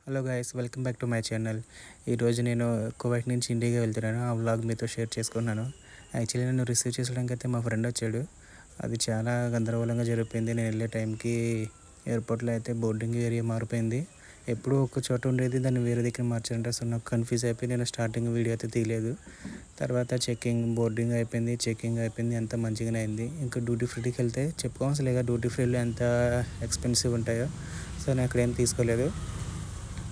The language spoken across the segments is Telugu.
Hello guys, welcome back to my channel. ఈరోజు నేను కువైట్ నుంచి ఇండియాకి వెళ్తున్నాను. ఆ వ్లాగ్ మీతో షేర్ చేసుకున్నాను. యాక్చువల్లీ నన్ను రిసీవ్ చేసుకోవడానికి అయితే మా ఫ్రెండ్ వచ్చాడు. అది చాలా గందరగోళంగా జరిగిపోయింది. నేను వెళ్ళే టైంకి ఎయిర్పోర్ట్లో అయితే బోర్డింగ్ ఏరియా మారిపోయింది. ఎప్పుడూ ఒక చోట ఉండేది, దాన్ని వేరే దగ్గర మార్చారంటే అసలు నాకు కన్ఫ్యూజ్ అయిపోయి నేను స్టార్టింగ్ వీడియో అయితే తీయలేదు. తర్వాత బోర్డింగ్ అయిపోయింది, చెక్కింగ్ అయిపోయింది, అంత మంచిగానే అయింది. ఇంకా డ్యూటీ ఫ్రీకి వెళ్తే చెప్పుకోవాల్సిన లేక డ్యూటీ ఫ్రీలో ఎంత ఎక్స్పెన్సివ్ ఉంటాయో. సో నేను అక్కడ ఏం తీసుకోలేదు.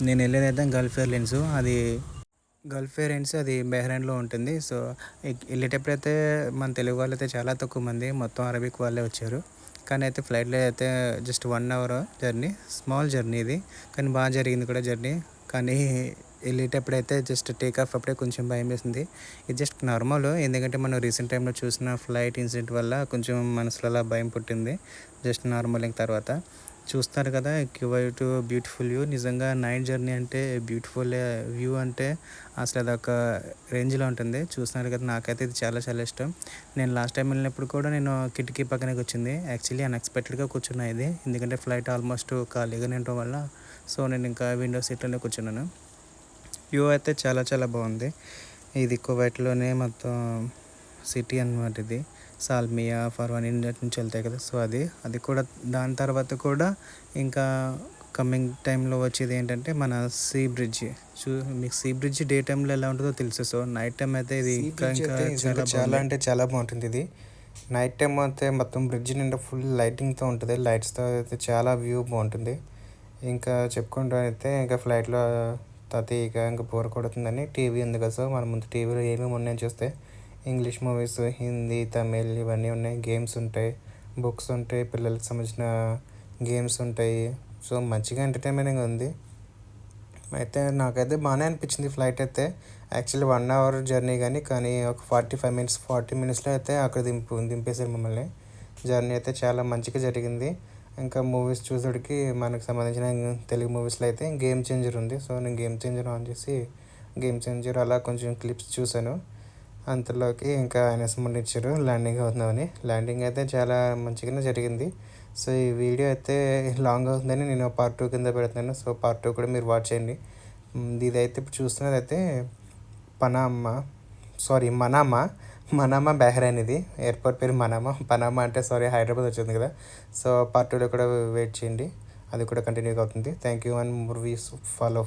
నేను వెళ్ళేదైతే గల్ఫ్ ఎయిర్లైన్స్, అది బహ్రెయిన్లో ఉంటుంది. సో వెళ్ళేటప్పుడైతే మన తెలుగు వాళ్ళు అయితే చాలా తక్కువ మంది, మొత్తం అరబిక్ వాళ్ళే వచ్చారు. కానీ అయితే ఫ్లైట్లో అయితే just 1 hour journey, small journey ఇది, కానీ బాగా జరిగింది కూడా జర్నీ. కానీ వెళ్ళేటప్పుడైతే జస్ట్ టేక్ ఆఫ్ అప్పుడే కొంచెం భయం వేసింది. ఇది జస్ట్ నార్మల్, ఎందుకంటే మనం రీసెంట్ టైంలో చూసిన ఫ్లైట్ ఇన్సిడెంట్ వల్ల కొంచెం మనసులో అలా భయం పుట్టింది. Just normal. ఇంక తర్వాత చూస్తారు కదా, కువైట్ బ్యూటిఫుల్ వ్యూ. నిజంగా నైట్ జర్నీ అంటే బ్యూటిఫుల్ వ్యూ అంటే అసలు అదొక రేంజ్లో ఉంటుంది. చూస్తున్నారు కదా, నాకైతే ఇది చాలా చాలా ఇష్టం. నేను లాస్ట్ టైం వెళ్ళినప్పుడు కూడా నేను కిటికీ పక్కనే కూర్చుంది. యాక్చువల్లీ అన్ఎక్స్పెక్టెడ్గా కూర్చున్నా ఇది, ఎందుకంటే ఫ్లైట్ ఆల్మోస్ట్ ఖాళీగానే ఉండటం వల్ల. సో నేను ఇంకా విండో సీట్లోనే కూర్చున్నాను. వ్యూ అయితే చాలా చాలా బాగుంది. ఇది కువైట్లోనే మొత్తం సిటీ అన్నమాట. ఇది సాల్మియా, ఫర్వాన్ ఇండియా నుంచి వెళ్తాయి కదా. సో అది కూడా దాని తర్వాత కూడా ఇంకా కమింగ్ టైంలో వచ్చేది ఏంటంటే మన సీ బ్రిడ్జ్. మీకు సీ బ్రిడ్జ్ డే టైంలో ఎలా ఉంటుందో తెలుసు. సో నైట్ టైం అయితే ఇది చాలా అంటే చాలా బాగుంటుంది. ఇది నైట్ టైం అయితే మొత్తం బ్రిడ్జ్ నిండా ఫుల్ లైటింగ్తో ఉంటుంది. లైట్స్తో అయితే చాలా వ్యూ బాగుంటుంది. ఇంకా చెప్పుకుంటూ అయితే ఇంకా ఫ్లైట్లో ఇంకా బోర్ కొడుతుందని టీవీ ఉంది కదా. సో మన ముందు టీవీలో ఏమేమి ఉన్నాయని చూస్తే ఇంగ్లీష్ మూవీస్, హిందీ, తమిళ్ ఇవన్నీ ఉన్నాయి. గేమ్స్ ఉంటాయి, బుక్స్ ఉంటాయి, పిల్లలకి సంబంధించిన గేమ్స్ ఉంటాయి. సో మంచిగా ఎంటర్టైన్మెంట్గా ఉంది. అయితే నాకైతే బాగానే అనిపించింది ఫ్లైట్ అయితే. యాక్చువల్లీ 1 అవర్ జర్నీ కానీ ఒక 40 మినిట్స్లో అయితే అక్కడ దింపేశారు మమ్మల్ని. జర్నీ అయితే చాలా మంచిగా జరిగింది. ఇంకా మూవీస్ చూసేటికి మనకు సంబంధించిన తెలుగు మూవీస్లో అయితే గేమ్ చేంజర్ ఉంది. సో నేను గేమ్ చేంజర్ ఆన్ చేసి అలా కొంచెం క్లిప్స్ చూశాను. అంతలోకి ఇంకా అనౌన్స్మెంట్ ఇచ్చారు ల్యాండింగ్ అవుతున్నామని. ల్యాండింగ్ అయితే చాలా మంచిగానే జరిగింది. సో ఈ వీడియో అయితే లాంగ్ అవుతుందని నేను పార్ట్ 2 కింద పెడుతున్నాను. సో పార్ట్ 2 కూడా మీరు వాచ్ చేయండి. ఇదైతే ఇప్పుడు చూస్తున్నది అయితే మనామా బహ్రెయిన్. ఇది ఎయిర్పోర్ట్ పేరు పనామా అంటే హైదరాబాద్ వచ్చింది కదా. సో పార్ట్ 2లో కూడా వెయిట్ చేయండి, అది కూడా కంటిన్యూగా అవుతుంది. Thank you and movies follow.